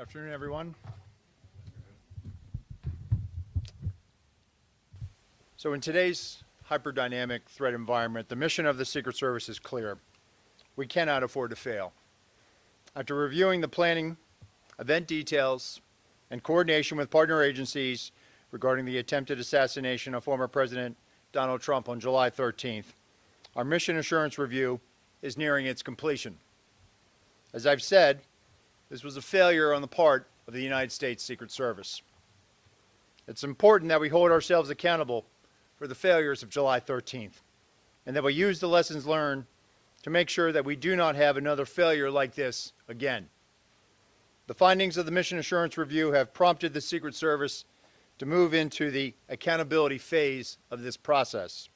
Afternoon, everyone. So in today's hyperdynamic threat environment, the mission of the Secret Service is clear. We cannot afford to fail. After reviewing the planning, event details, and coordination with partner agencies regarding the attempted assassination of former President Donald Trump on July 13th, our mission assurance review is nearing its completion. As I've said, this was a failure on the part of the United States Secret Service. It's important that we hold ourselves accountable for the failures of July 13th, and that we use the lessons learned to make sure that we do not have another failure like this again. The findings of the Mission Assurance Review have prompted the Secret Service to move into the accountability phase of this process.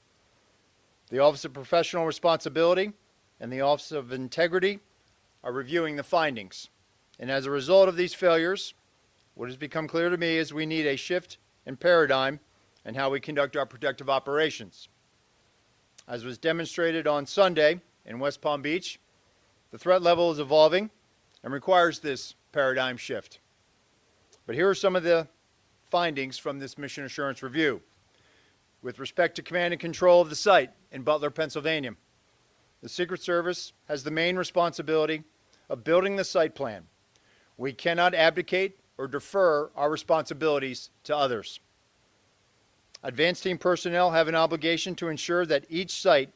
The Office of Professional Responsibility and the Office of Integrity are reviewing the findings. And as a result of these failures, what has become clear to me is we need a shift in paradigm in how we conduct our protective operations. As was demonstrated on Sunday in West Palm Beach, the threat level is evolving and requires this paradigm shift. But here are some of the findings from this Mission Assurance Review. With respect to command and control of the site in Butler, Pennsylvania, the Secret Service has the main responsibility of building the site plan. We cannot abdicate or defer our responsibilities to others. Advanced team personnel have an obligation to ensure that each site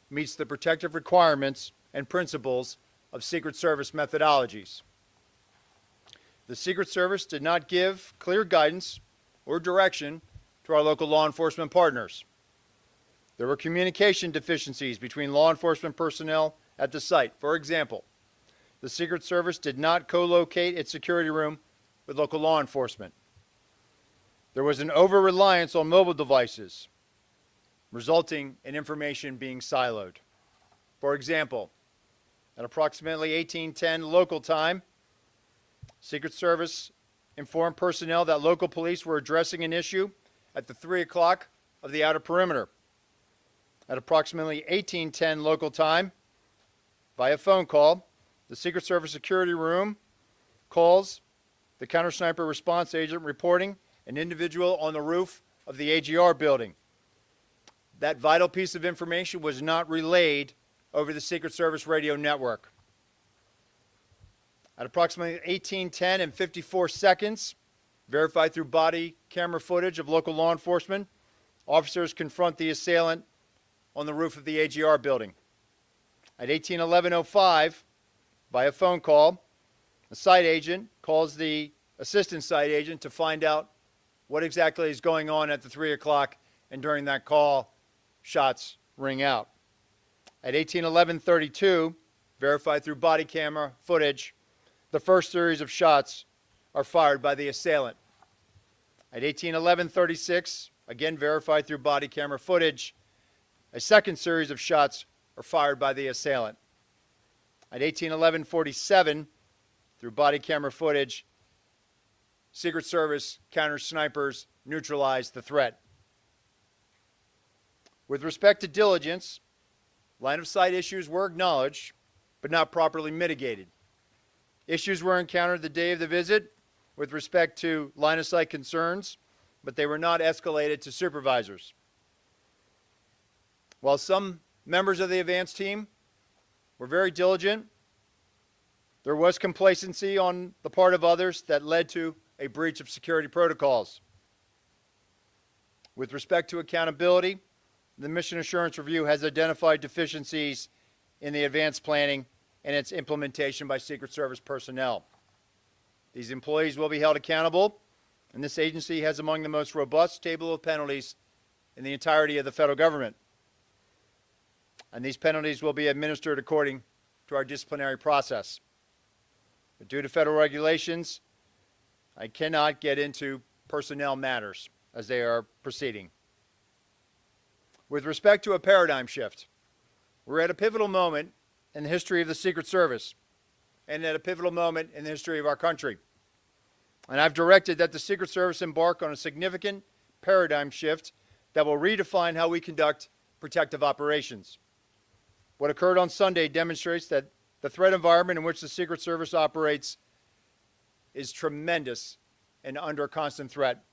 meets the protective requirements and principles of Secret Service methodologies. The Secret Service did not give clear guidance or direction to our local law enforcement partners. There were communication deficiencies between law enforcement personnel at the site. For example, the Secret Service did not co-locate its security room with local law enforcement. There was an over-reliance on mobile devices, resulting in information being siloed. For example, at approximately 18:10 local time, Secret Service informed personnel that local police were addressing an issue at the 3 o'clock of the outer perimeter. At approximately 18:10 local time, via phone call, the Secret Service security room calls the counter-sniper response agent reporting an individual on the roof of the AGR building. That vital piece of information was not relayed over the Secret Service radio network. At approximately 18:10 and 54 seconds, verified through body camera footage of local law enforcement, officers confront the assailant on the roof of the AGR building. At 18:11:05, by a phone call, a site agent calls the assistant site agent to find out what exactly is going on at the 3 o'clock, and during that call, shots ring out. At 18:11:32, verified through body camera footage, the first series of shots are fired by the assailant. At 18:11:36, again verified through body camera footage, a second series of shots are fired by the assailant. At 18:11:47, through body camera footage, Secret Service counter-snipers neutralized the threat. With respect to diligence, line-of-sight issues were acknowledged, but not properly mitigated. Issues were encountered the day of the visit with respect to line-of-sight concerns, but they were not escalated to supervisors. While some members of the advance team were very diligent, there was complacency on the part of others that led to a breach of security protocols. With respect to accountability, the Mission Assurance Review has identified deficiencies in the advanced planning and its implementation by Secret Service personnel. These employees will be held accountable, and this agency has among the most robust table of penalties in the entirety of the federal government. And these penalties will be administered according to our disciplinary process. But due to federal regulations, I cannot get into personnel matters as they are proceeding. With respect to a paradigm shift, we're at a pivotal moment in the history of the Secret Service and at a pivotal moment in the history of our country. And I've directed that the Secret Service embark on a significant paradigm shift that will redefine how we conduct protective operations. What occurred on Sunday demonstrates that the threat environment in which the Secret Service operates is tremendous and under constant threat.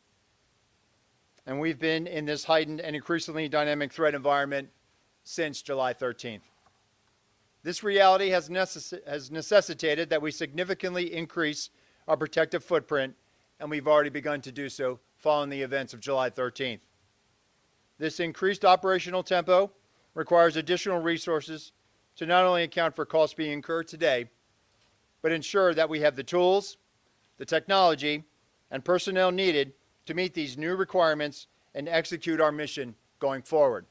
And we've been in this heightened and increasingly dynamic threat environment since July 13th. This reality has necessitated that we significantly increase our protective footprint, and we've already begun to do so following the events of July 13th. This increased operational tempo requires additional resources to not only account for costs being incurred today, but ensure that we have the tools, the technology, and personnel needed to meet these new requirements and execute our mission going forward.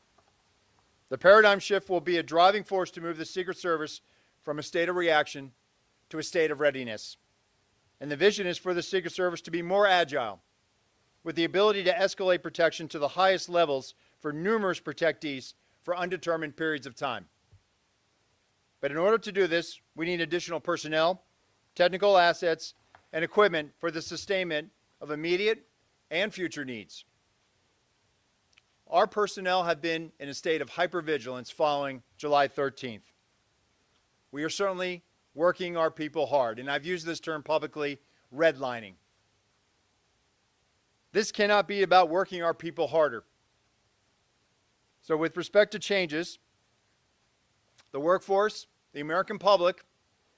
The paradigm shift will be a driving force to move the Secret Service from a state of reaction to a state of readiness. And the vision is for the Secret Service to be more agile, with the ability to escalate protection to the highest levels for numerous protectees for undetermined periods of time. But in order to do this, we need additional personnel, technical assets, and equipment for the sustainment of immediate and future needs. Our personnel have been in a state of hypervigilance following July 13th. We are certainly working our people hard, and I've used this term publicly, redlining. This cannot be about working our people harder. So with respect to changes, the workforce, the American public,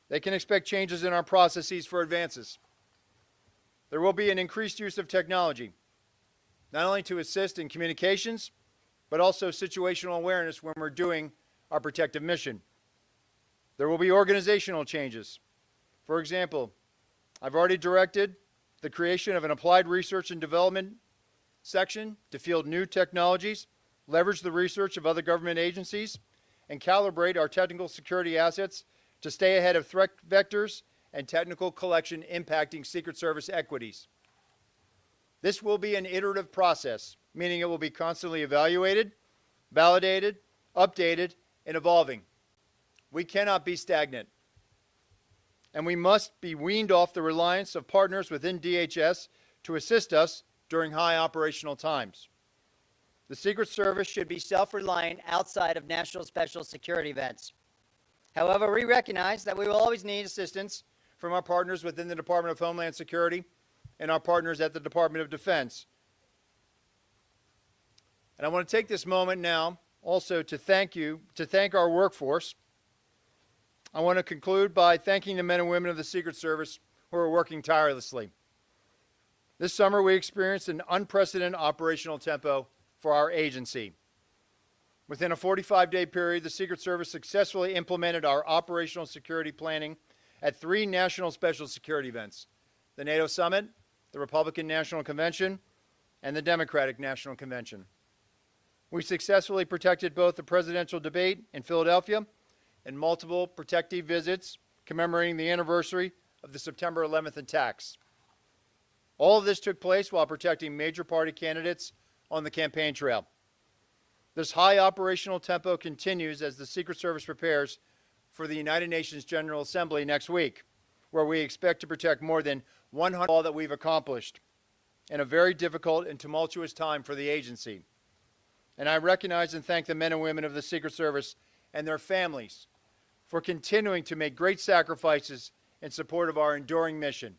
they can expect changes in our processes for advances. There will be an increased use of technology, not only to assist in communications, but also situational awareness when we're doing our protective mission. There will be organizational changes. For example, I've already directed the creation of an applied research and development section to field new technologies, leverage the research of other government agencies, and calibrate our technical security assets to stay ahead of threat vectors and technical collection impacting Secret Service equities. This will be an iterative process, meaning it will be constantly evaluated, validated, updated, and evolving. We cannot be stagnant. And we must be weaned off the reliance of partners within DHS to assist us during high operational times. The Secret Service should be self-reliant outside of national special security events. However, we recognize that we will always need assistance from our partners within the Department of Homeland Security and our partners at the Department of Defense. And I want to take this moment now also to thank our workforce. I want to conclude by thanking the men and women of the Secret Service who are working tirelessly. This summer we experienced an unprecedented operational tempo for our agency. Within a 45-day period, the Secret Service successfully implemented our operational security planning at 3 national special security events: the NATO Summit, the Republican National Convention, and the Democratic National Convention. We successfully protected both the presidential debate in Philadelphia and multiple protective visits commemorating the anniversary of the September 11th attacks. All of this took place while protecting major party candidates on the campaign trail. This high operational tempo continues as the Secret Service prepares for the United Nations General Assembly next week, where we expect to protect more than 100 all that we've accomplished in a very difficult and tumultuous time for the agency. And I recognize and thank the men and women of the Secret Service and their families for continuing to make great sacrifices in support of our enduring mission.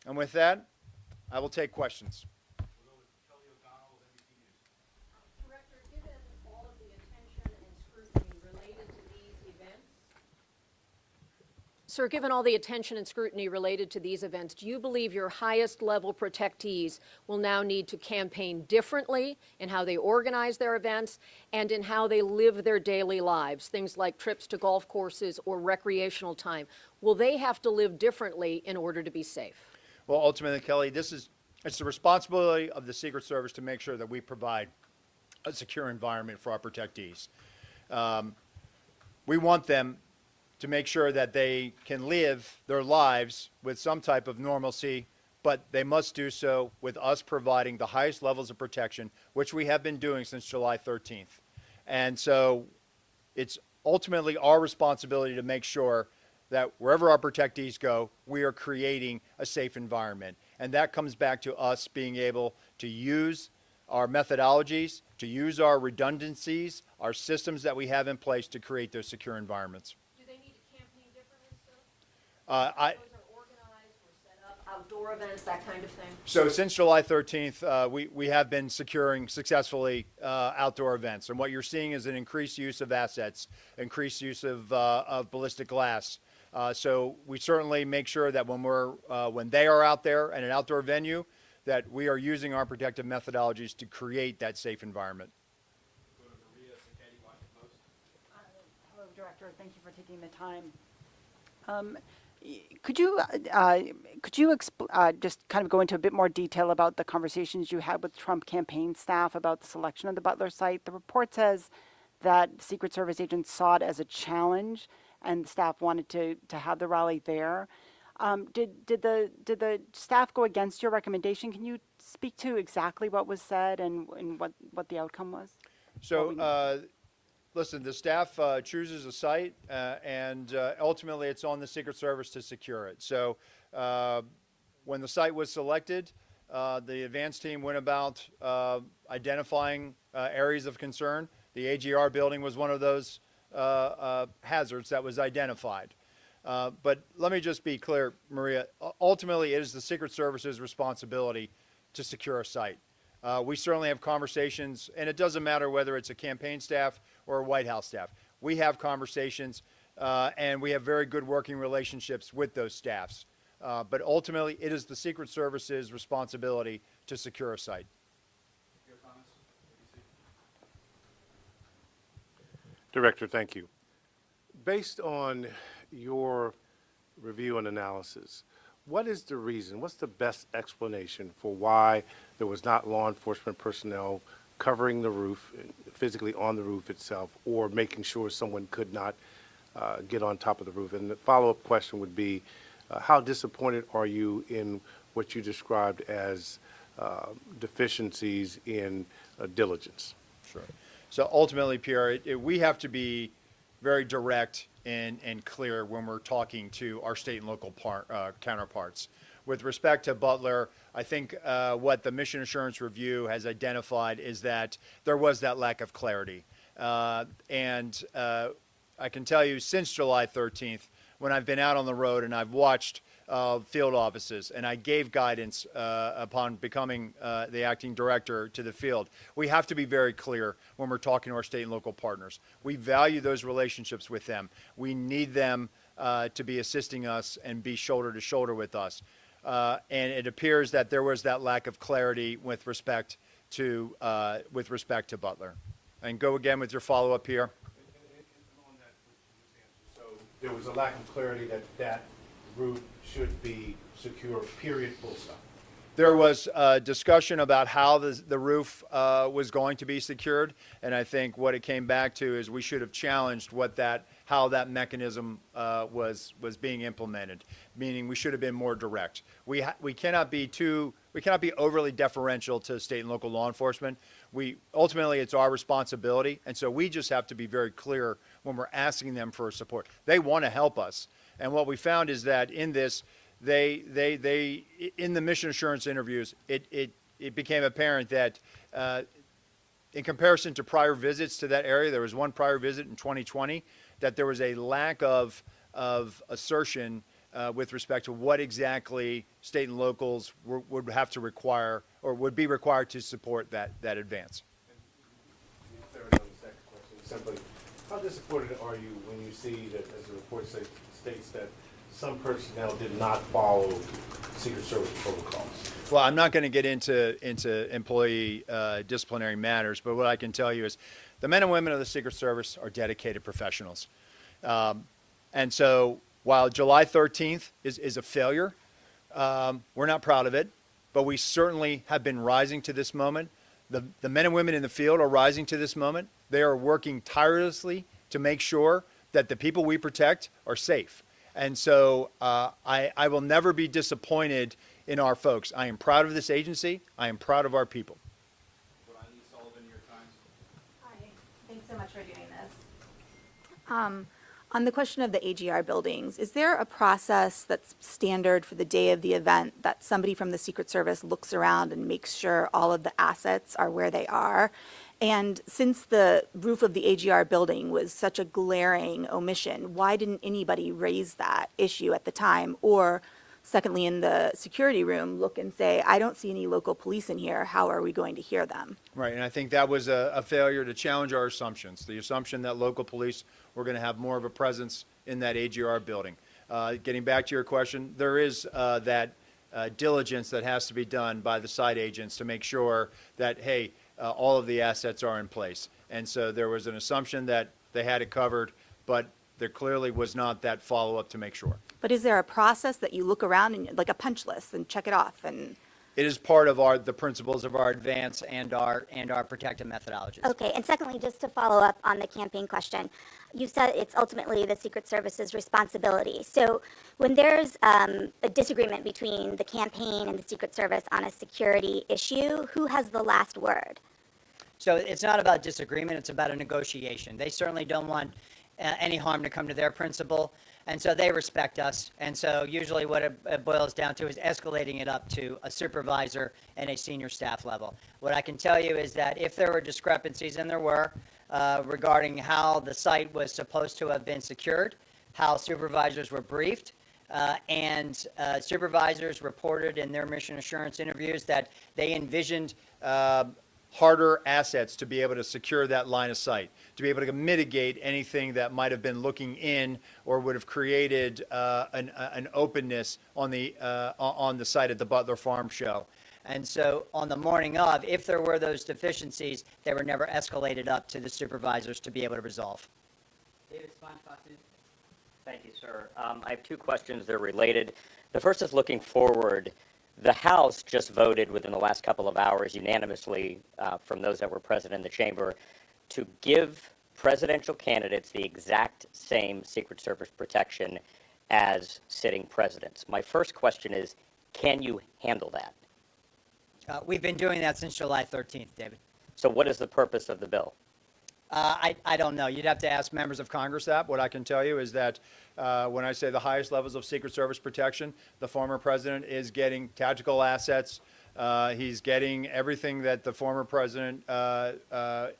And with that, I will take questions. Director, given all of the attention and scrutiny related to these events, Sir, given all the attention and scrutiny related to these events, do you believe your highest level protectees will now need to campaign differently in how they organize their events and in how they live their daily lives, things like trips to golf courses or recreational time? Will they have to live differently in order to be safe? Well, ultimately, Kelly, it's the responsibility of the Secret Service to make sure that we provide a secure environment for our protectees. We want them to make sure that they can live their lives with some type of normalcy, but they must do so with us providing the highest levels of protection, which we have been doing since July 13th. And so it's ultimately our responsibility to make sure that wherever our protectees go, we are creating a safe environment. And that comes back to us being able to use our methodologies, to use our redundancies, our systems that we have in place to create those secure environments. Do they need to campaign differently, sir? Those are organized or set outdoor events, that kind of thing? So since July 13th, we have been securing successfully outdoor events. And what you're seeing is an increased use of assets, increased use of ballistic glass. So we certainly make sure that when they are out there at an outdoor venue, that we are using our protective methodologies to create that safe environment. Hello, Director. Thank you for taking the time. Could you just kind of go into a bit more detail about the conversations you had with Trump campaign staff about the selection of the Butler site? The report says that Secret Service agents saw it as a challenge, and staff wanted to have the rally there. Did the staff go against your recommendation? Can you speak to exactly what was said and what the outcome was? So, listen, the staff chooses a site, and ultimately it's on the Secret Service to secure it. So when the site was selected, the advance team went about identifying areas of concern. The AGR building was one of those hazards that was identified. But let me just be clear, Maria, ultimately it is the Secret Service's responsibility to secure a site. We certainly have conversations, and it doesn't matter whether it's a campaign staff or a White House staff. We have conversations, and we have very good working relationships with those staffs. But ultimately, it is the Secret Service's responsibility to secure a site. Your comments? Director, thank you. Based on your review and analysis, what is the reason, what's the best explanation for why there was not law enforcement personnel covering the roof, physically on the roof itself, or making sure someone could not get on top of the roof? And the follow-up question would be, how disappointed are you in what you described as deficiencies in diligence? Sure. So ultimately, Pierre, we have to be very direct and clear when we're talking to our state and local counterparts. With respect to Butler, I think what the Mission Assurance Review has identified is that there was that lack of clarity. And I can tell you, since July 13th, when I've been out on the road and I've watched field offices and I gave guidance upon becoming the acting director to the field, we have to be very clear when we're talking to our state and local partners. We value those relationships with them. We need them to be assisting us and be shoulder to shoulder with us. And it appears that there was that lack of clarity with respect to Butler. And go again with your follow-up here. So there was a lack of clarity that roof should be secure, period, full stop. There was discussion about how the roof was going to be secured, and I think what it came back to is we should have challenged how that mechanism was being implemented. Meaning, we should have been more direct. We cannot be overly deferential to state and local law enforcement. Ultimately it's our responsibility, and so we just have to be very clear when we're asking them for support. They want to help us, and what we found is that in this, they in the mission assurance interviews, it became apparent that in comparison to prior visits to that area, there was one prior visit in 2020, that there was a lack of assertion with respect to what exactly state and locals would have to require or would be required to support that advance. Simply, how disappointed are you when you see that, as the report states, that some personnel did not follow Secret Service protocols? Well, I'm not going to get into employee disciplinary matters, but what I can tell you is the men and women of the Secret Service are dedicated professionals. And so while July 13th is a failure, we're not proud of it, but we certainly have been rising to this moment. The men and women in the field are rising to this moment. They are working tirelessly to make sure that the people we protect are safe. And so I will never be disappointed in our folks. I am proud of this agency. I am proud of our people. Hi, thanks so much for doing this. On the question of the AGR buildings, is there a process that's standard for the day of the event that somebody from the Secret Service looks around and makes sure all of the assets are where they are? And since the roof of the AGR building was such a glaring omission, why didn't anybody raise that issue at the time or secondly, in the security room, look and say, I don't see any local police in here. How are we going to hear them? Right, and I think that was a failure to challenge our assumptions. The assumption that local police were going to have more of a presence in that AGR building. Getting back to your question, there is that diligence that has to be done by the site agents to make sure that, hey, all of the assets are in place. And so there was an assumption that they had it covered, but there clearly was not that follow-up to make sure. But is there a process that you look around and like a punch list and check it off? And It is part of the principles of our advance and our protective methodologies. Okay, and secondly, just to follow up on the campaign question, you said it's ultimately the Secret Service's responsibility. So when there's a disagreement between the campaign and the Secret Service on a security issue, who has the last word? So it's not about disagreement, it's about a negotiation. They certainly don't want any harm to come to their principal, and so they respect us. And so usually what it boils down to is escalating it up to a supervisor and a senior staff level. What I can tell you is that if there were discrepancies, and there were, regarding how the site was supposed to have been secured, how supervisors were briefed, and supervisors reported in their mission assurance interviews that they envisioned harder assets to be able to secure that line of sight, to be able to mitigate anything that might have been looking in or would have created an openness on the site at the Butler Farm Show. And so on the morning of, if there were those deficiencies, they were never escalated up to the supervisors to be able to resolve. David Spine, Fox News. Thank you, sir. I have two questions. They're related. The first is looking forward. The House just voted within the last couple of hours unanimously from those that were present in the chamber to give presidential candidates the exact same Secret Service protection as sitting presidents. My first question is, can you handle that? We've been doing that since July 13th, David. So what is the purpose of the bill? I don't know. You'd have to ask Members of Congress that. What I can tell you is that when I say the highest levels of Secret Service protection, the former president is getting tactical assets. He's getting everything that the former president, that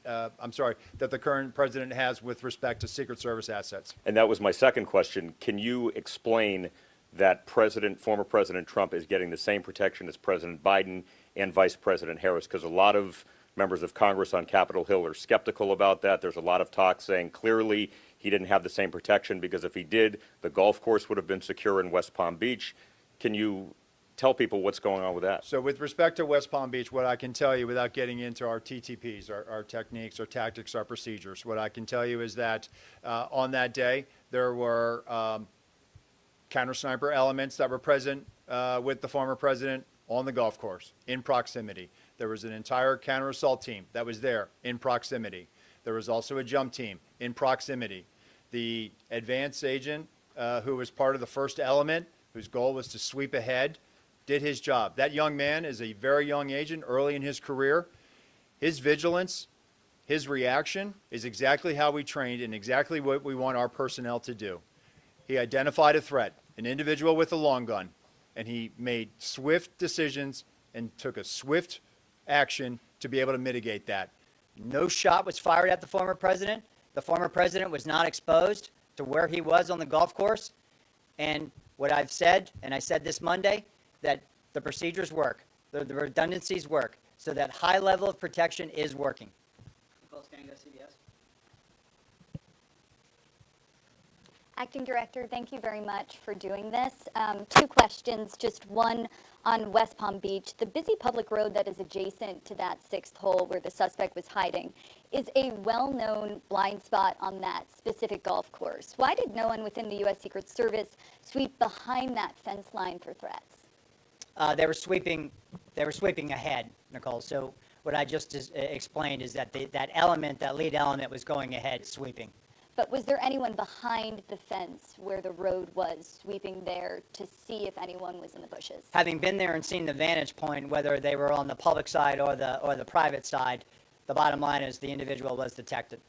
the current president has with respect to Secret Service assets. And that was my second question. Can you explain that former President Trump is getting the same protection as President Biden and Vice President Harris? Because a lot of members of Congress on Capitol Hill are skeptical about that. There's a lot of talk saying clearly he didn't have the same protection because if he did, the golf course would have been secure in West Palm Beach. Can you tell people what's going on with that? So with respect to West Palm Beach, what I can tell you without getting into our TTPs, our techniques, our tactics, our procedures, what I can tell you is that on that day, there were counter-sniper elements that were present with the former president on the golf course in proximity. There was an entire counter-assault team that was there in proximity. There was also a jump team in proximity. The advance agent who was part of the first element, whose goal was to sweep ahead, did his job. That young man is a very young agent, early in his career. His vigilance, his reaction is exactly how we trained and exactly what we want our personnel to do. He identified a threat, an individual with a long gun, and he made swift decisions and took a swift action to be able to mitigate that. no shot was fired at the former president. The former president was not exposed to where he was on the golf course. And what I've said, and I said this Monday, that the procedures work, the redundancies work, so that high level of protection is working. CBS. Acting Director, thank you very much for doing this. Two questions, just one on West Palm Beach. The busy public road that is adjacent to that sixth hole where the suspect was hiding is a well-known blind spot on that specific golf course. Why did no one within the U.S. Secret Service sweep behind that fence line for threats? They were sweeping ahead, Nicole. So what I just explained is that that lead element was going ahead, sweeping. But was there anyone behind the fence where the road was sweeping there to see if anyone was in the bushes? Having been there and seen the vantage point, whether they were on the public side or the private side, the bottom line is the individual was detected.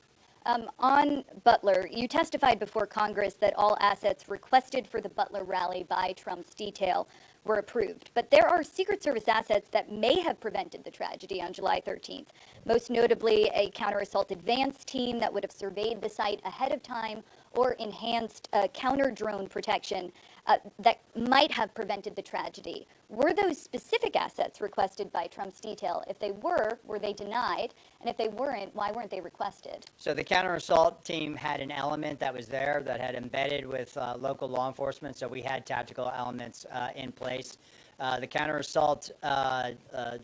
On Butler, you testified before Congress that all assets requested for the Butler rally by Trump's detail were approved. But there are Secret Service assets that may have prevented the tragedy on July 13th, most notably a counter-assault advance team that would have surveyed the site ahead of time or enhanced counter-drone protection. that might have prevented the tragedy. Were those specific assets requested by Trump's detail? If they were they denied? And if they weren't, why weren't they requested? So the counter assault team had an element that was there that had embedded with local law enforcement, so we had tactical elements in place. The counter assault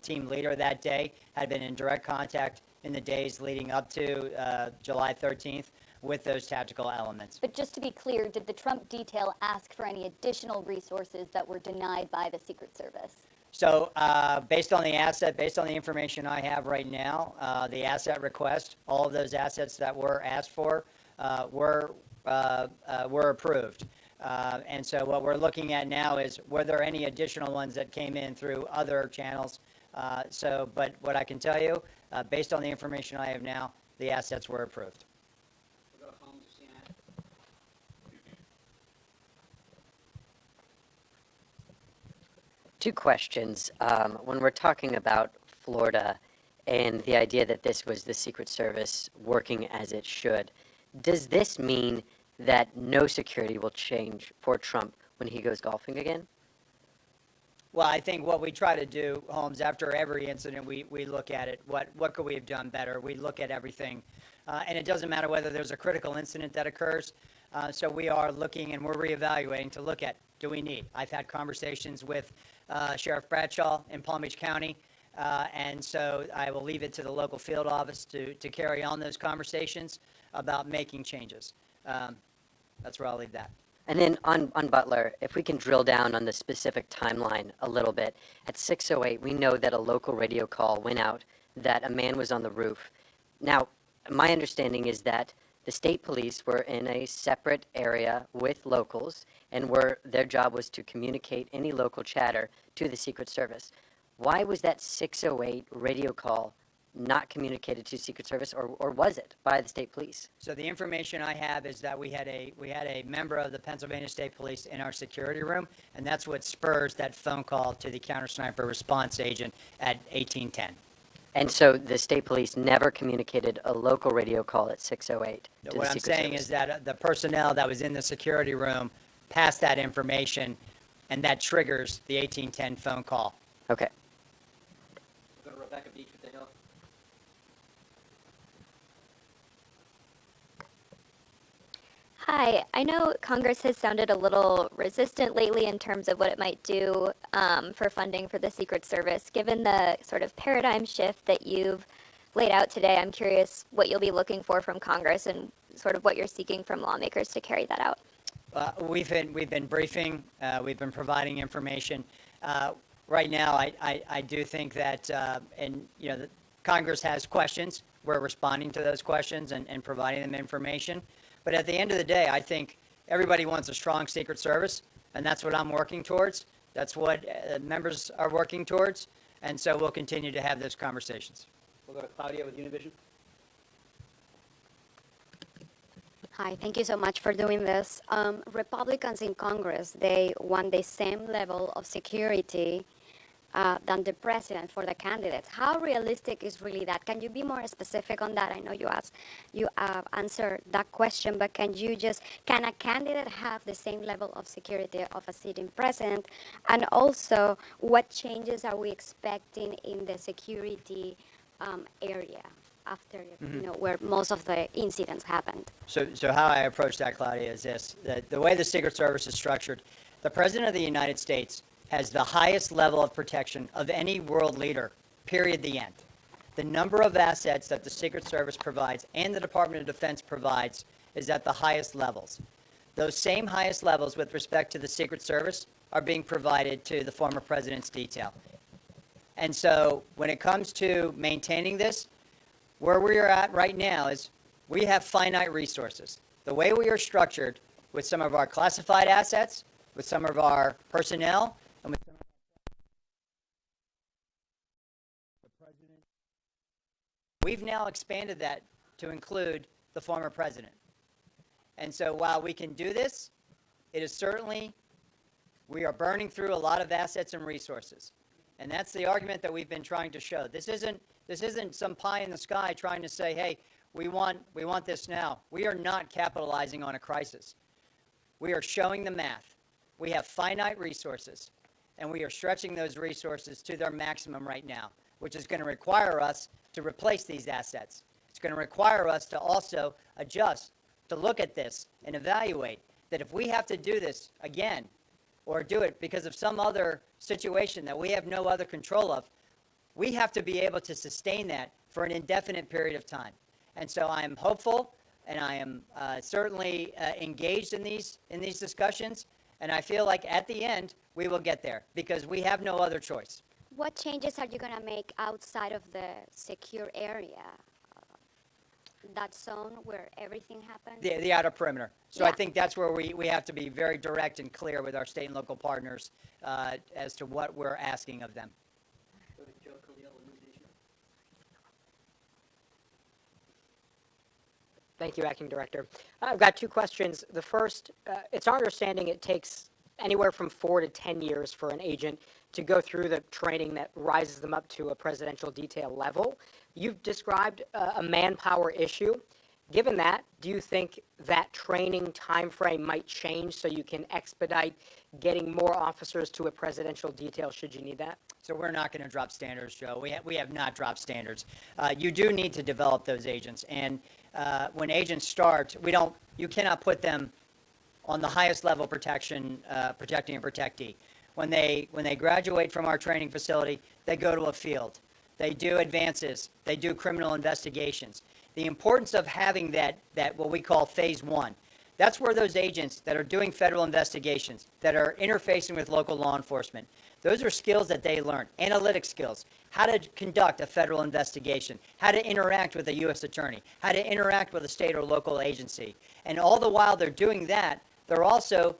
team leader that day had been in direct contact in the days leading up to July 13th with those tactical elements. But just to be clear, did the Trump detail ask for any additional resources that were denied by the Secret Service? So based on the information I have right now, the asset request, all of those assets that were asked for were approved. And so what we're looking at now is, were there any additional ones that came in through other channels? But what I can tell you, based on the information I have now, the assets were approved. Two questions. When we're talking about Florida and the idea that this was the Secret Service working as it should, does this mean that no security will change for Trump when he goes golfing again? Well, I think what we try to do, Holmes, after every incident, we look at it. What could we have done better? We look at everything. And it doesn't matter whether there's a critical incident that occurs. So we are looking and we're reevaluating to look at, do we need? I've had conversations with Sheriff Bradshaw in Palm Beach County. And so I will leave it to the local field office to carry on those conversations about making changes. That's where I'll leave that. And then on Butler, if we can drill down on the specific timeline a little bit, at 6:08, we know that a local radio call went out that a man was on the roof. Now, my understanding is that the state police were in a separate area with locals, and their job was to communicate any local chatter to the Secret Service. Why was that 6:08 radio call not communicated to Secret Service, or was it by the state police? So the information I have is that we had a member of the Pennsylvania State Police in our security room, and that's what spurs that phone call to the counter sniper response agent at 1810. And so the state police never communicated a local radio call at 6:08 to the What I'm Secret saying Service. is that the personnel that was in the security room passed that information, and that triggers the 1810 phone call. Okay. Go to Rebecca Beach with the Hill. Hi, I know Congress has sounded a little resistant lately in terms of what it might do for funding for the Secret Service. Given the sort of paradigm shift that you've laid out today, I'm curious what you'll be looking for from Congress and sort of what you're seeking from lawmakers to carry that out. We've been briefing, we've been providing information. Right now, I do think that, Congress has questions. We're responding to those questions and providing them information. But at the end of the day, I think everybody wants a strong Secret Service, and that's what I'm working towards. That's what members are working towards, and so we'll continue to have those conversations. We'll go to Claudia with Univision. Hi, thank you so much for doing this. Republicans in Congress, they want the same level of security than the president for the candidates. How realistic is really that? Can you be more specific on that? I know you answered that question, but can a candidate have the same level of security of a sitting president? And also, what changes are we expecting in the security area after, where most of the incidents happened? So how I approach that, Claudia, is this. The way the Secret Service is structured, the President of the United States has the highest level of protection of any world leader, period, the end. The number of assets that the Secret Service provides and the Department of Defense provides is at the highest levels. Those same highest levels with respect to the Secret Service are being provided to the former president's detail. And so when it comes to maintaining this, where we are at right now is we have finite resources. The way we are structured with some of our classified assets, with some of our personnel, and with some of the president, we've now expanded that to include the former president. And so while we can do this, it is certainly, we are burning through a lot of assets and resources. And that's the argument that we've been trying to show. This isn't some pie in the sky trying to say, hey, we want this now. We are not capitalizing on a crisis. We are showing the math. We have finite resources, and we are stretching those resources to their maximum right now, which is going to require us to replace these assets. It's going to require us to also adjust, to look at this and evaluate that if we have to do this again, or do it because of some other situation that we have no other control of, we have to be able to sustain that for an indefinite period of time. And so I am hopeful, and I am certainly engaged in these discussions, and I feel like at the end, we will get there, because we have no other choice. What changes are you going to make outside of the secure area? That zone where everything happens? The outer perimeter. So I Yeah. think that's where we have to be very direct and clear with our state and local partners as to what we're asking of them. Thank you, Acting Director. I've got two questions. The first, it's our understanding it takes anywhere from 4 to 10 years for an agent to go through the training that rises them up to a presidential detail level. You've described a manpower issue. Given that, do you think that training timeframe might change so you can expedite getting more officers to a presidential detail should you need that? So we're not going to drop standards, Joe. We have not dropped standards. You do need to develop those agents, and when agents start, you cannot put them on the highest level protection, protecting a protectee. When they graduate from our training facility, they go to a field. They do advances. They do criminal investigations. The importance of having that what we call phase one, that's where those agents that are doing federal investigations, that are interfacing with local law enforcement, those are skills that they learn, analytic skills, how to conduct a federal investigation, how to interact with a U.S. attorney, how to interact with a state or local agency. And all the while they're doing that, they're also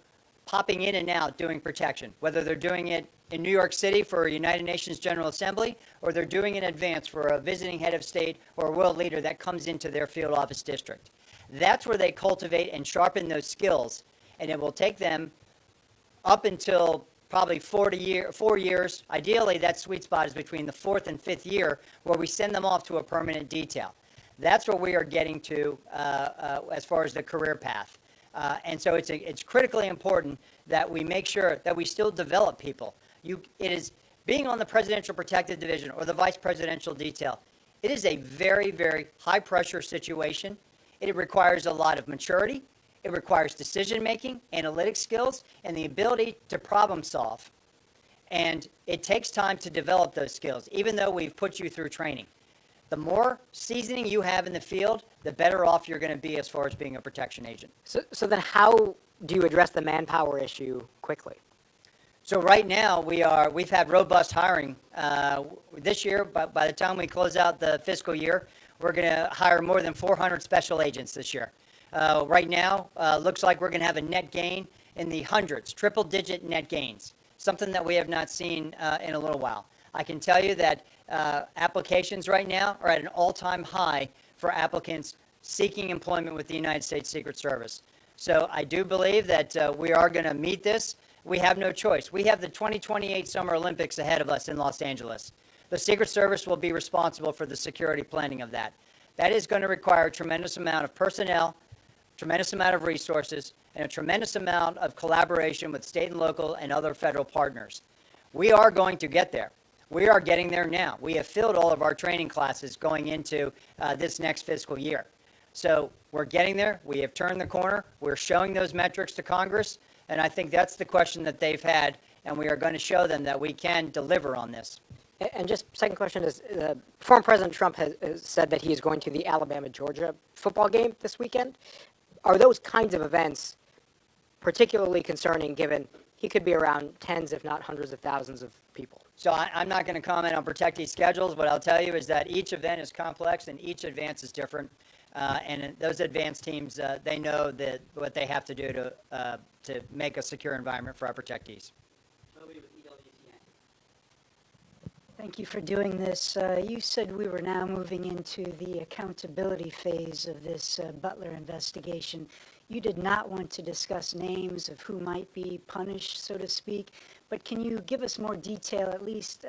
popping in and out doing protection, whether they're doing it in New York City for a United Nations General Assembly, or they're doing it in advance for a visiting head of state or a world leader that comes into their field office district. That's where they cultivate and sharpen those skills, and it will take them up until probably 4 years. Ideally, that sweet spot is between the 4th and 5th year, where we send them off to a permanent detail. That's where we are getting to as far as the career path. And so it's critically important that we make sure that we still develop people. It is being on the Presidential Protective Division or the Vice Presidential Detail. It is a very, very high-pressure situation. It requires a lot of maturity. It requires decision-making, analytic skills, and the ability to problem solve. And it takes time to develop those skills, even though we've put you through training. The more seasoning you have in the field, the better off you're going to be as far as being a protection agent. So then how do you address the manpower issue quickly? So right now, we've had robust hiring. This year, by the time we close out the fiscal year, we're going to hire more than 400 special agents this year. Right now, looks like we're going to have a net gain in the hundreds, triple-digit net gains, something that we have not seen in a little while. I can tell you that applications right now are at an all-time high for applicants seeking employment with the United States Secret Service. So I do believe that we are going to meet this. We have no choice. We have the 2028 Summer Olympics ahead of us in Los Angeles. The Secret Service will be responsible for the security planning of that. That is going to require a tremendous amount of personnel, tremendous amount of resources, and a tremendous amount of collaboration with state and local and other federal partners. We are going to get there. We are getting there now. We have filled all of our training classes going into this next fiscal year. So we're getting there. We have turned the corner. We're showing those metrics to Congress, and I think that's the question that they've had, and we are going to show them that we can deliver on this. And just second question is, former President Trump has said that he is going to the Alabama-Georgia football game this weekend. Are those kinds of events particularly concerning, given he could be around tens, if not hundreds of thousands of people? So I'm not going to comment on protectee schedules. What I'll tell you is that each event is complex and each advance is different. And those advance teams, they know what they have to do to make a secure environment for our protectees. Thank you for doing this. You said we were now moving into the accountability phase of this Butler investigation. You did not want to discuss names of who might be punished, so to speak, but can you give us more detail, at least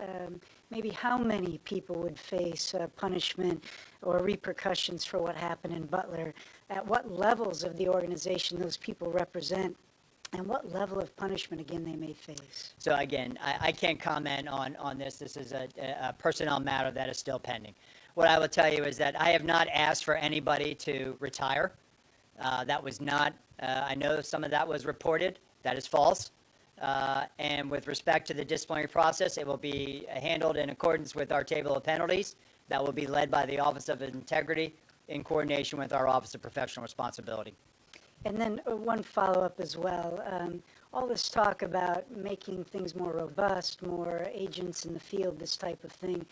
maybe how many people would face punishment or repercussions for what happened in Butler, at what levels of the organization those people represent, and what level of punishment, again, they may face. So again, I can't comment on this. This is a personnel matter that is still pending. What I will tell you is that I have not asked for anybody to retire. That was not, I know some of that was reported. That is false. And with respect to the disciplinary process, it will be handled in accordance with our table of penalties. That will be led by the Office of Integrity in coordination with our Office of Professional Responsibility. And then one follow-up as well. All this talk about making things more robust, more agents in the field, this type of thing.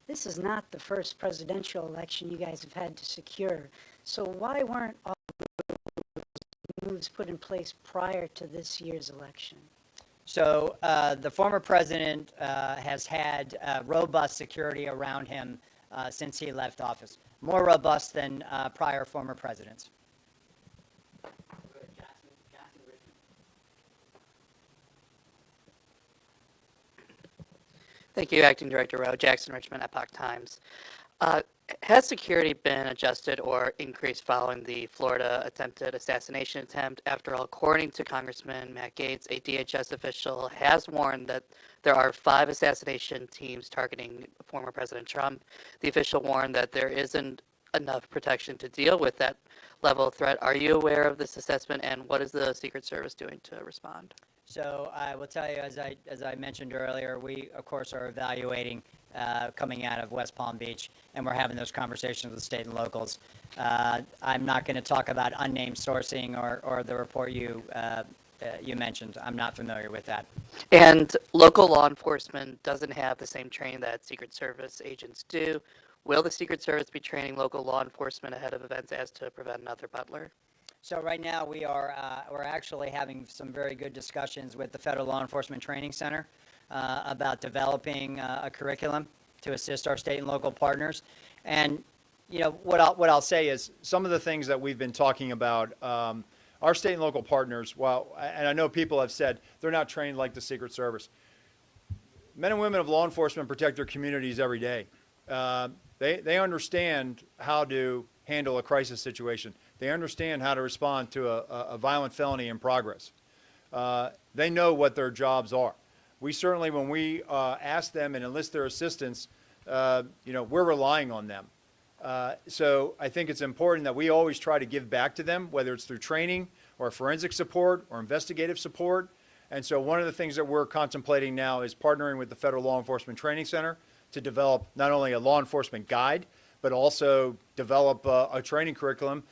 This is not the first presidential election you guys have had to secure. So why weren't all those moves put in place prior to this year's election? So the former president has had robust security around him since he left office, more robust than prior former presidents. Thank you, Acting Director Rowe. Jackson Richmond, Epoch Times. Has security been adjusted or increased following the Florida attempted assassination attempt? After all, according to Congressman Matt Gaetz, a DHS official has warned that there are 5 assassination teams targeting former President Trump. The official warned that there isn't enough protection to deal with that level of threat. Are you aware of this assessment, and what is the Secret Service doing to respond? So I will tell you, as I mentioned earlier, we, of course, are evaluating coming out of West Palm Beach, and we're having those conversations with state and locals. I'm not going to talk about unnamed sourcing or the report you mentioned. I'm not familiar with that. And local law enforcement doesn't have the same training that Secret Service agents do. Will the Secret Service be training local law enforcement ahead of events as to prevent another Butler? So right now we're actually having some very good discussions with the Federal Law Enforcement Training Center about developing a curriculum to assist our state and local partners. And you know what I'll say is some of the things that we've been talking about. Our state and local partners, and I know people have said they're not trained like the Secret Service. Men and women of law enforcement protect their communities every day. They understand how to handle a crisis situation. They understand how to respond to a violent felony in progress. They know what their jobs are. We certainly, when we ask them and enlist their assistance, we're relying on them. So I think it's important that we always try to give back to them, whether it's through training or forensic support or investigative support. And so one of the things that we're contemplating now is partnering with the Federal Law Enforcement Training Center to develop not only a law enforcement guide, but also develop a training curriculum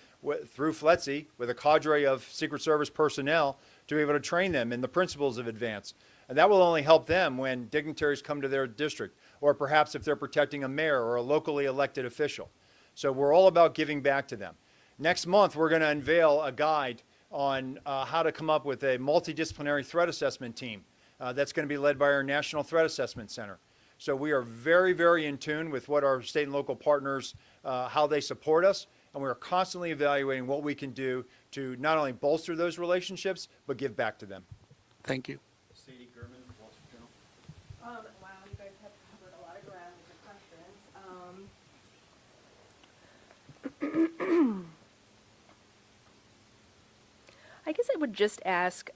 through FLETC with a cadre of Secret Service personnel to be able to train them in the principles of advance. And that will only help them when dignitaries come to their district, or perhaps if they're protecting a mayor or a locally elected official. So we're all about giving back to them. Next month, we're going to unveil a guide on how to come up with a multidisciplinary threat assessment team that's going to be led by our National Threat Assessment Center. So we are very, very in tune with what our state and local partners, how they support us, and we are constantly evaluating what we can do to not only bolster those relationships, but give back to them. Thank you. Sadie Gurman, Wall Street Journal. Wow, you guys have covered a lot of ground with the questions. I guess I would just ask,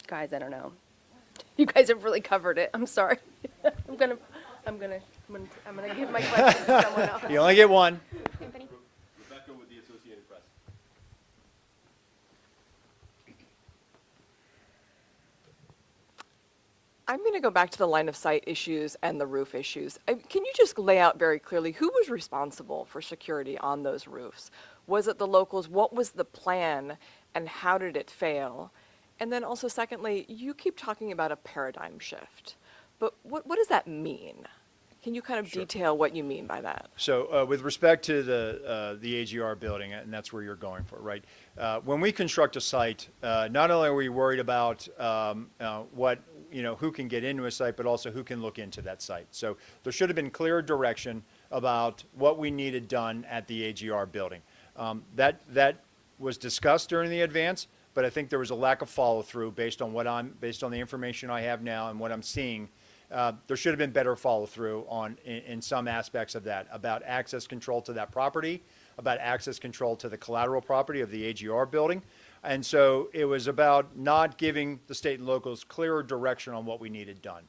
guys, I don't know. You guys have really covered it. I'm sorry. I'm gonna give my question to someone else. You only get one. Anthony? Rebecca with the Associated Press. I'm going to go back to the line of sight issues and the roof issues. Can you just lay out very clearly who was responsible for security on those roofs? Was it the locals? What was the plan and how did it fail? And then also secondly, you keep talking about a paradigm shift, but what does that mean? Can you kind of detail what you mean by that? So with respect to the AGR building, and that's where you're going for, right? When we construct a site, not only are we worried about who can get into a site, but also who can look into that site. So there should have been clear direction about what we needed done at the AGR building. That was discussed during the advance, but I think there was a lack of follow through based on the information I have now and what I'm seeing. There should have been better follow through in some aspects of that, about access control to that property, about access control to the collateral property of the AGR building. And so it was about not giving the state and locals clearer direction on what we needed done.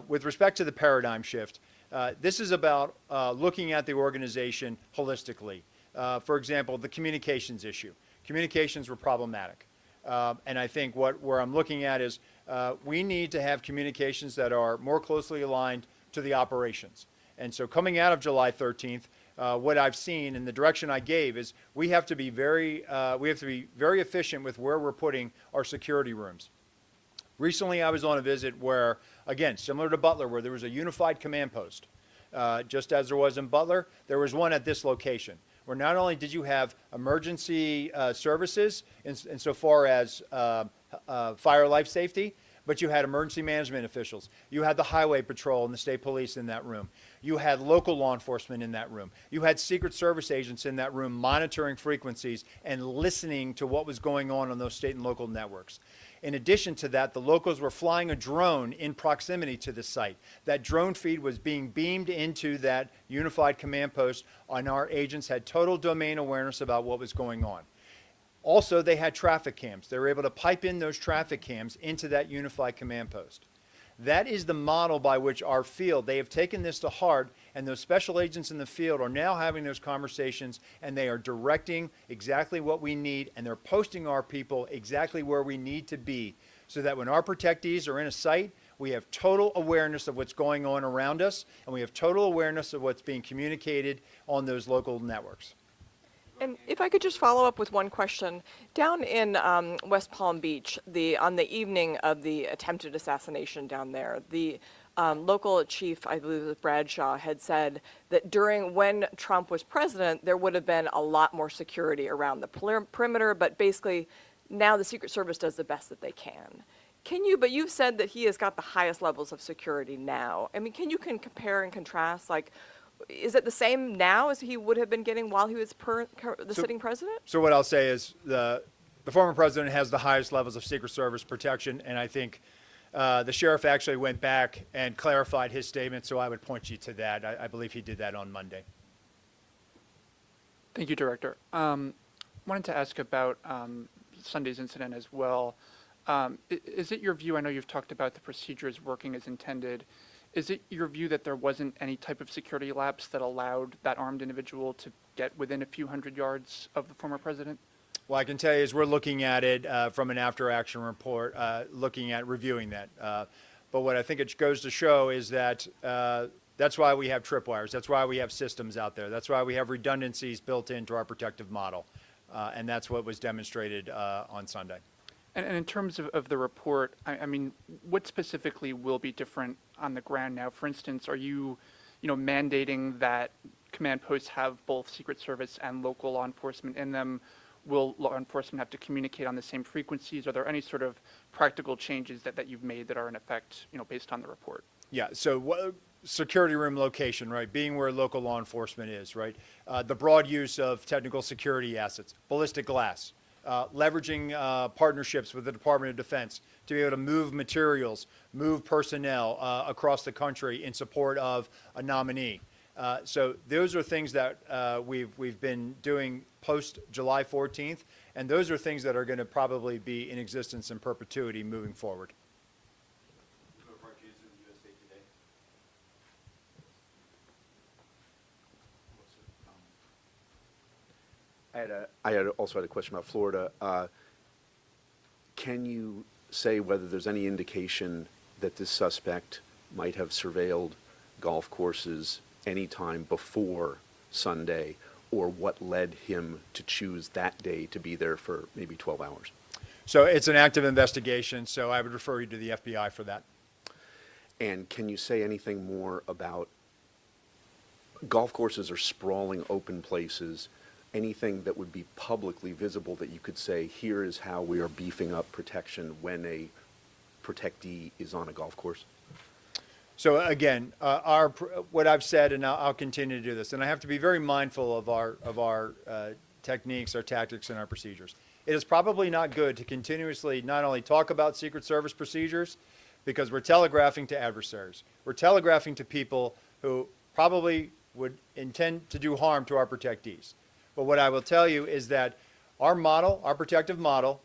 With respect to the paradigm shift, this is about looking at the organization holistically. For example, the communications issue. Communications were problematic. And I think where I'm looking at is we need to have communications that are more closely aligned to the operations. And so coming out of July 13th, what I've seen and the direction I gave is we have to be very efficient with where we're putting our security rooms. Recently, I was on a visit where, again, similar to Butler, where there was a unified command post. Just as there was in Butler, there was one at this location, where not only did you have emergency services insofar as fire life safety, but you had emergency management officials. You had the highway patrol and the state police in that room. You had local law enforcement in that room. You had Secret Service agents in that room monitoring frequencies and listening to what was going on those state and local networks. In addition to that, the locals were flying a drone in proximity to the site. That drone feed was being beamed into that unified command post, and our agents had total domain awareness about what was going on. Also, they had traffic cams. They were able to pipe in those traffic cams into that unified command post. That is the model by which our field, they have taken this to heart, and those special agents in the field are now having those conversations, and they are directing exactly what we need, and they're posting our people exactly where we need to be, so that when our protectees are in a site, we have total awareness of what's going on around us, and we have total awareness of what's being communicated on those local networks. And if I could just follow up with one question. Down in West Palm Beach, on the evening of the attempted assassination down there, the local chief, I believe it was Bradshaw, had said that when Trump was president, there would have been a lot more security around the perimeter, but basically now the Secret Service does the best that they can. But you've said that he has got the highest levels of security now. I mean, can you compare and contrast, like, is it the same now as he would have been getting while he was the sitting president? So what I'll say is the former president has the highest levels of Secret Service protection, and I think the sheriff actually went back and clarified his statement, so I would point you to that. I believe he did that on Monday. Thank you, Director. Wanted to ask about Sunday's incident as well. Is it your view, I know you've talked about the procedures working as intended, is it your view that there wasn't any type of security lapse that allowed that armed individual to get within a few hundred yards of the former president? Well, I can tell you is we're looking at it from an after-action report, looking at reviewing that. But what I think it goes to show is that that's why we have tripwires. That's why we have systems out there. That's why we have redundancies built into our protective model. And that's what was demonstrated on Sunday. And in terms of the report, I mean, what specifically will be different on the ground now? For instance, are you mandating that command posts have both Secret Service and local law enforcement in them? Will law enforcement have to communicate on the same frequencies? Are there any sort of practical changes that you've made that are in effect, based on the report? Yeah, so security room location, right, being where local law enforcement is, right? The broad use of technical security assets, ballistic glass, leveraging partnerships with the Department of Defense to be able to move materials, move personnel across the country in support of a nominee. So those are things that we've been doing post July 14th, and those are things that are going to probably be in existence in perpetuity moving forward. I also had a question about Florida. Can you say whether there's any indication that this suspect might have surveilled golf courses any time before Sunday, or what led him to choose that day to be there for maybe 12 hours? So it's an active investigation, so I would refer you to the FBI for that. And can you say anything more about golf courses or sprawling open places? Anything that would be publicly visible that you could say, here is how we are beefing up protection when a protectee is on a golf course? So again, what I've said, and I'll continue to do this, and I have to be very mindful of our techniques, our tactics, and our procedures. It is probably not good to continuously not only talk about Secret Service procedures, because we're telegraphing to adversaries. We're telegraphing to people who probably would intend to do harm to our protectees. But what I will tell you is that our model, our protective model,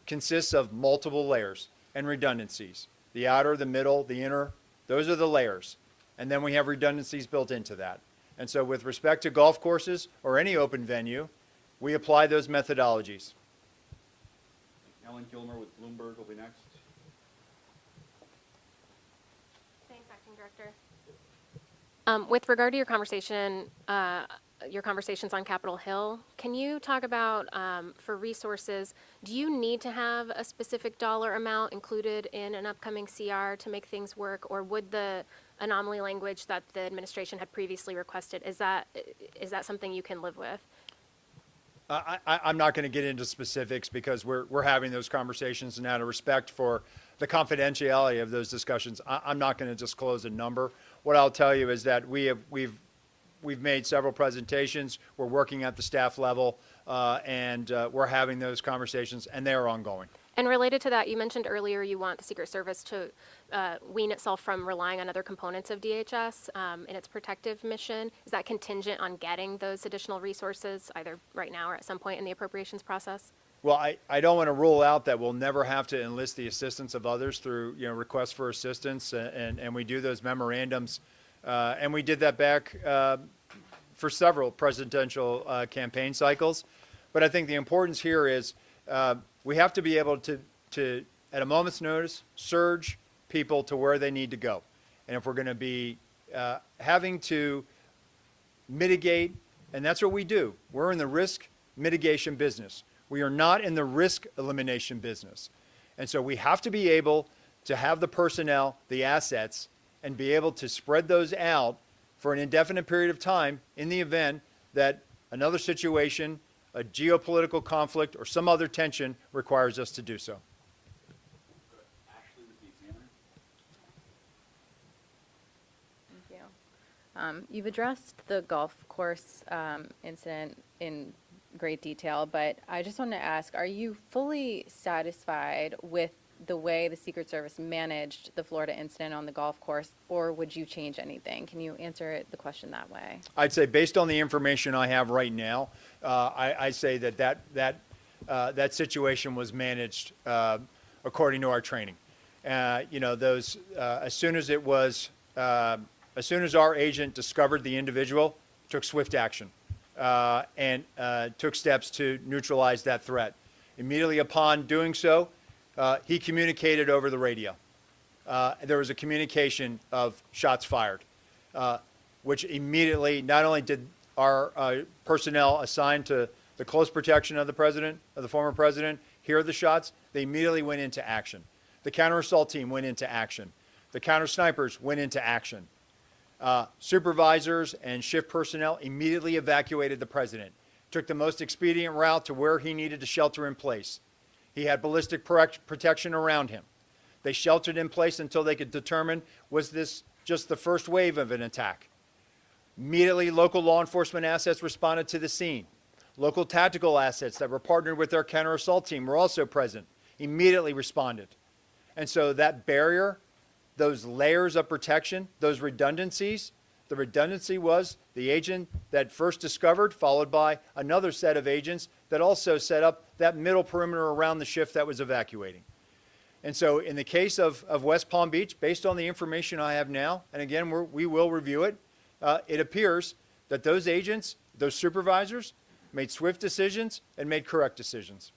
consists of multiple layers and redundancies. The outer, the middle, the inner, those are the layers. And then we have redundancies built into that. And so with respect to golf courses or any open venue, we apply those methodologies. Ellen Gilmer with Bloomberg will be next. Thanks, Acting Director. With regard to your conversations on Capitol Hill, can you talk about, for resources, do you need to have a specific dollar amount included in an upcoming CR to make things work, or would the anomaly language that the administration had previously requested, is that something you can live with? I'm not going to get into specifics because we're having those conversations, and out of respect for the confidentiality of those discussions, I'm not going to disclose a number. What I'll tell you is that we've made several presentations. We're working at the staff level, and we're having those conversations, and they are ongoing. And related to that, you mentioned earlier you want the Secret Service to wean itself from relying on other components of DHS in its protective mission. Is that contingent on getting those additional resources, either right now or at some point in the appropriations process? Well, I don't want to rule out that we'll never have to enlist the assistance of others through requests for assistance, and we do those memorandums, and we did that back for several presidential campaign cycles. But I think the importance here is we have to be able to, at a moment's notice, surge people to where they need to go. And if we're going to be having to mitigate, and that's what we do. We're in the risk mitigation business. We are not in the risk elimination business. And so we have to be able to have the personnel, the assets, and be able to spread those out for an indefinite period of time in the event that another situation, a geopolitical conflict, or some other tension requires us to do so. Ashley with the Examiner. Thank you. You've addressed the golf course incident in great detail, but I just want to ask, are you fully satisfied with the way the Secret Service managed the Florida incident on the golf course, or would you change anything? Can you answer the question that way? I'd say based on the information I have right now, I say that situation was managed according to our training. As soon as our agent discovered the individual, took swift action and took steps to neutralize that threat. Immediately upon doing so, he communicated over the radio. There was a communication of shots fired, which immediately, not only did our personnel assigned to the close protection of the president, of the former president, hear the shots, they immediately went into action. The counter-assault team went into action. The counter-snipers went into action. Supervisors and shift personnel immediately evacuated the president, took the most expedient route to where he needed to shelter in place. He had ballistic protection around him. They sheltered in place until they could determine, was this just the first wave of an attack? Immediately, local law enforcement assets responded to the scene. Local tactical assets that were partnered with our counter-assault team were also present, immediately responded. And so that barrier, those layers of protection, those redundancies, the redundancy was the agent that first discovered, followed by another set of agents that also set up that middle perimeter around the shift that was evacuating. And so in the case of West Palm Beach, based on the information I have now, and again, we will review it, it appears that those agents, those supervisors, made swift decisions and made correct decisions.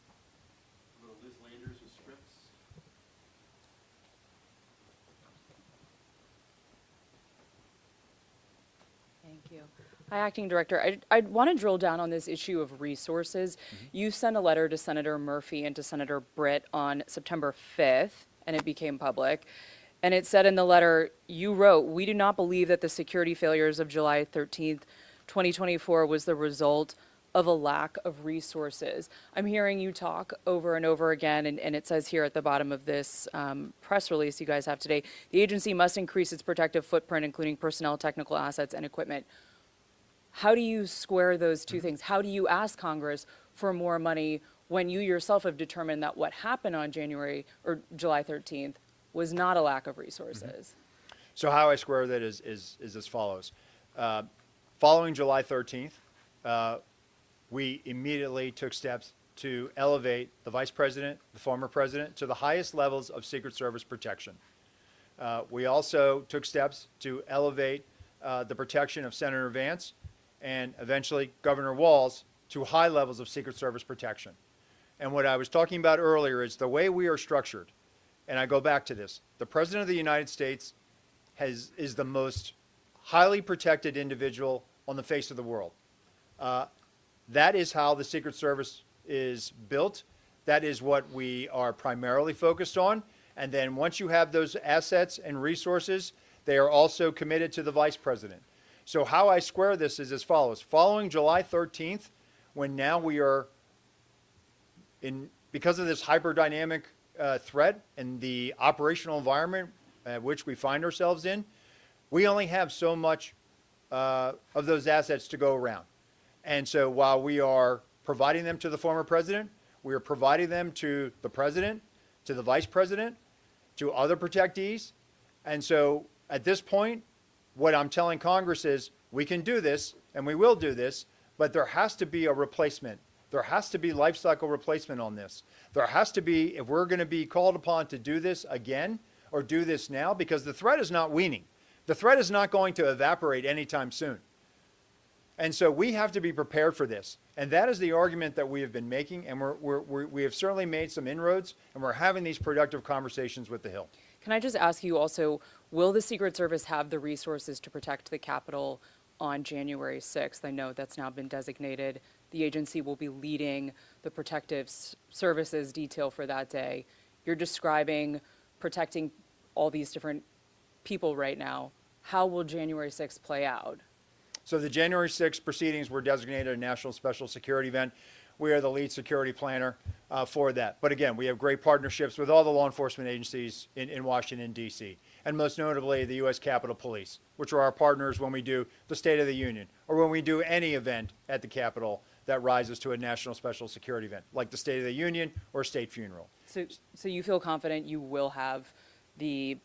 Liz Landers with Scripps. Thank you. Hi, Acting Director. I want to drill down on this issue of resources. You sent a letter to Senator Murphy and to Senator Britt on September 5th, and it became public. And it said in the letter, you wrote, "We do not believe that the security failures of July 13th, 2024 was the result of a lack of resources." I'm hearing you talk over and over again, and it says here at the bottom of this press release you guys have today, the agency must increase its protective footprint, including personnel, technical assets, and equipment. How do you square those two things? How do you ask Congress for more money when you yourself have determined that what happened on July 13th was not a lack of resources? So how I square that is as follows. Following July 13th, we immediately took steps to elevate the vice president, the former president, to the highest levels of Secret Service protection. We also took steps to elevate the protection of Senator Vance and eventually Governor Walz to high levels of Secret Service protection. And what I was talking about earlier is the way we are structured, and I go back to this, the President of the United States is the most highly protected individual on the face of the world. That is how the Secret Service is built. That is what we are primarily focused on. And then once you have those assets and resources, they are also committed to the vice president. So how I square this is as follows. Following July 13th, when now we are because of this hyper-dynamic threat and the operational environment which we find ourselves in, we only have so much of those assets to go around. And so while we are providing them to the former president, we are providing them to the president, to the vice president, to other protectees. And so at this point, what I'm telling Congress is we can do this and we will do this, but there has to be a replacement. There has to be life cycle replacement on this. There has to be, if we're going to be called upon to do this again or do this now, because the threat is not waning. The threat is not going to evaporate anytime soon. And so we have to be prepared for this. And that is the argument that we have been making, and we have certainly made some inroads, and we're having these productive conversations with the Hill. Can I just ask you also, will the Secret Service have the resources to protect the Capitol on January 6th? I know that's now been designated. The agency will be leading the protective services detail for that day. You're describing protecting all these different people right now. How will January 6th play out? So the January 6th proceedings were designated a national special security event. We are the lead security planner for that. But again, we have great partnerships with all the law enforcement agencies in Washington, D.C., and most notably the U.S. Capitol Police, which are our partners when we do the State of the Union or when we do any event at the Capitol that rises to a national special security event, like the State of the Union or state funeral. So you feel confident you will have the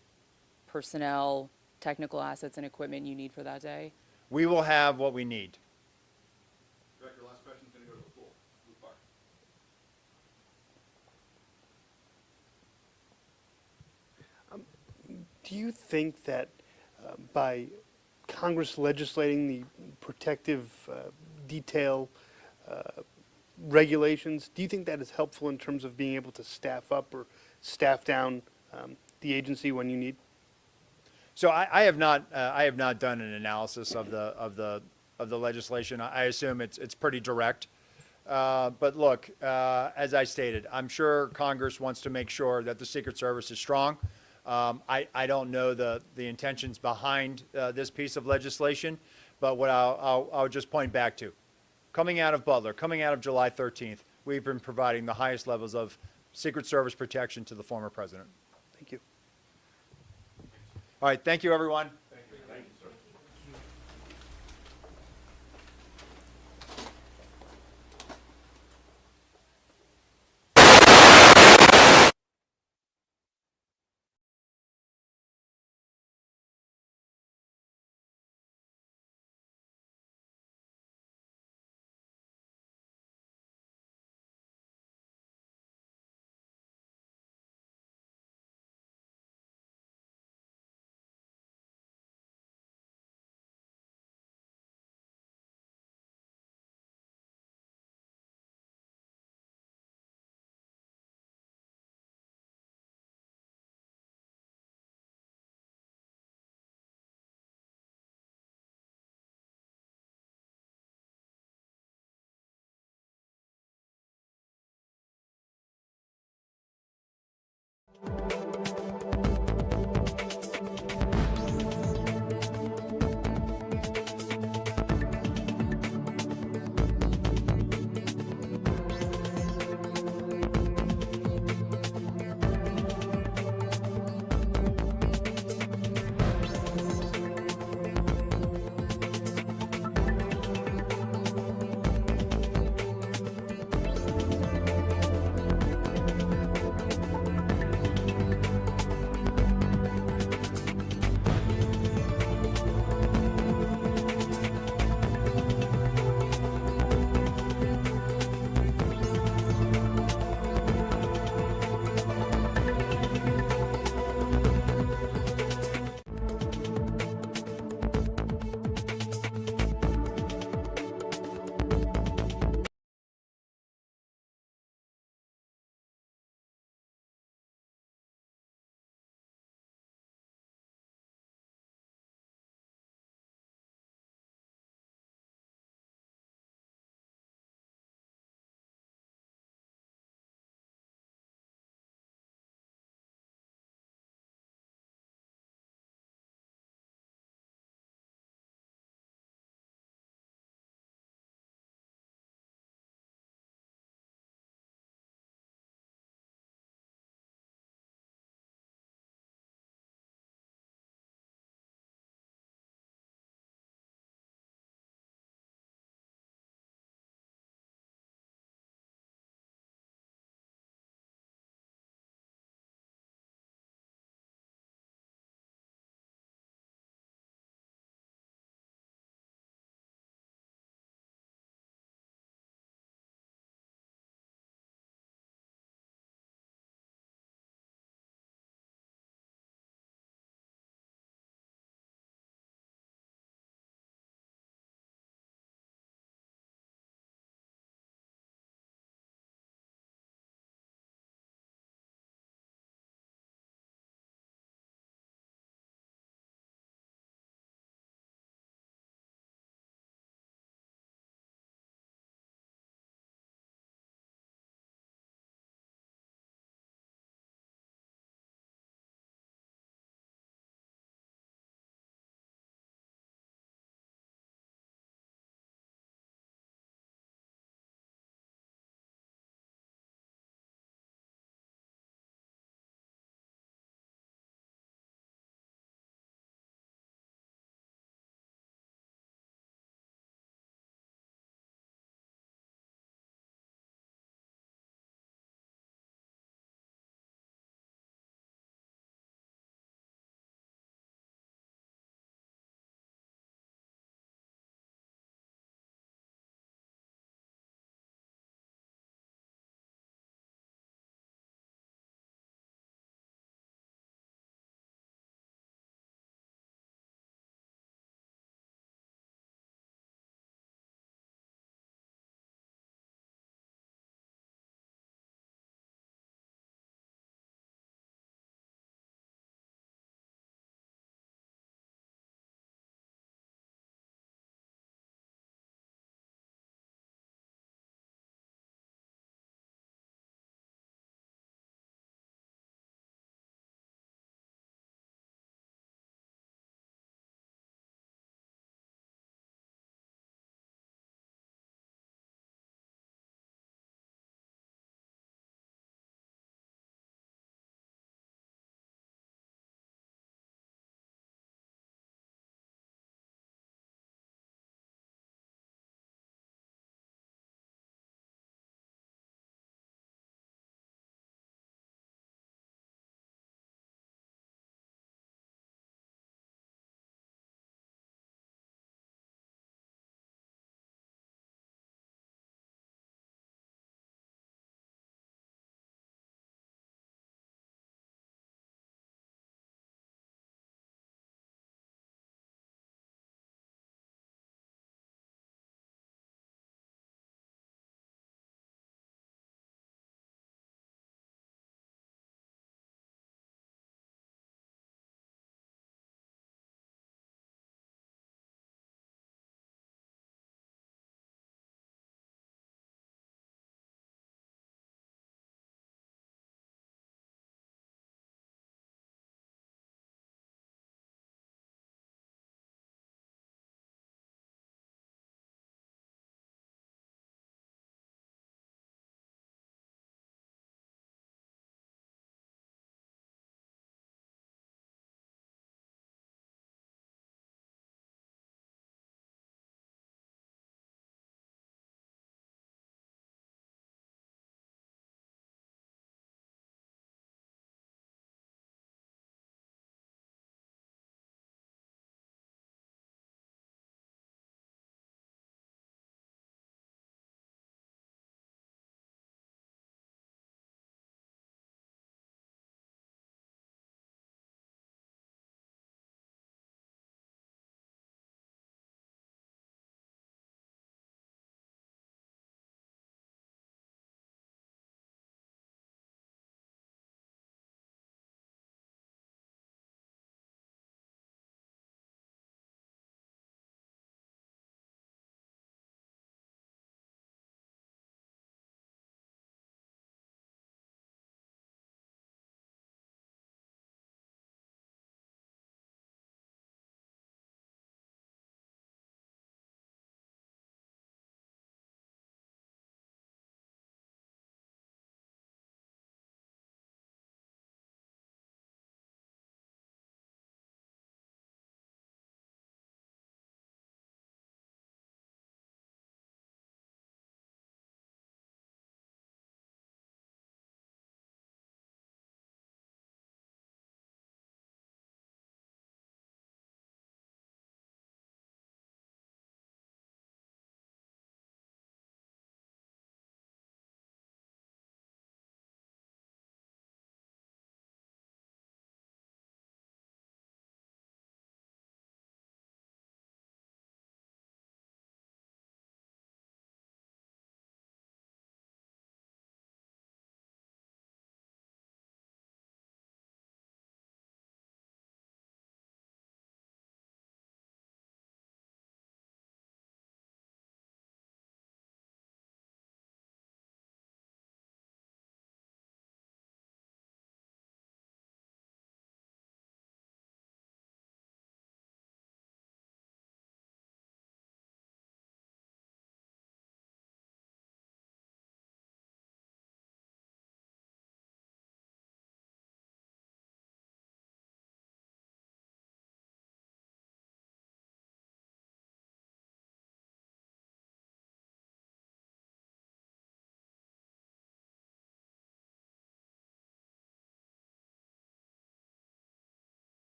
personnel, technical assets, and equipment you need for that day? We will have what we need. Director, last question is going to go to the pool. Blue bar. Do you think that by Congress legislating the protective detail regulations, do you think that is helpful in terms of being able to staff up or staff down the agency when you need? So I have not done an analysis of the legislation. I assume it's pretty direct. But look, as I stated, I'm sure Congress wants to make sure that the Secret Service is strong. I don't know the intentions behind this piece of legislation, but what I'll just point back to, coming out of Butler, coming out of July 13th, we've been providing the highest levels of Secret Service protection to the former president. Thank you. All right, thank you, everyone. Thank you. Thank you, sir. you.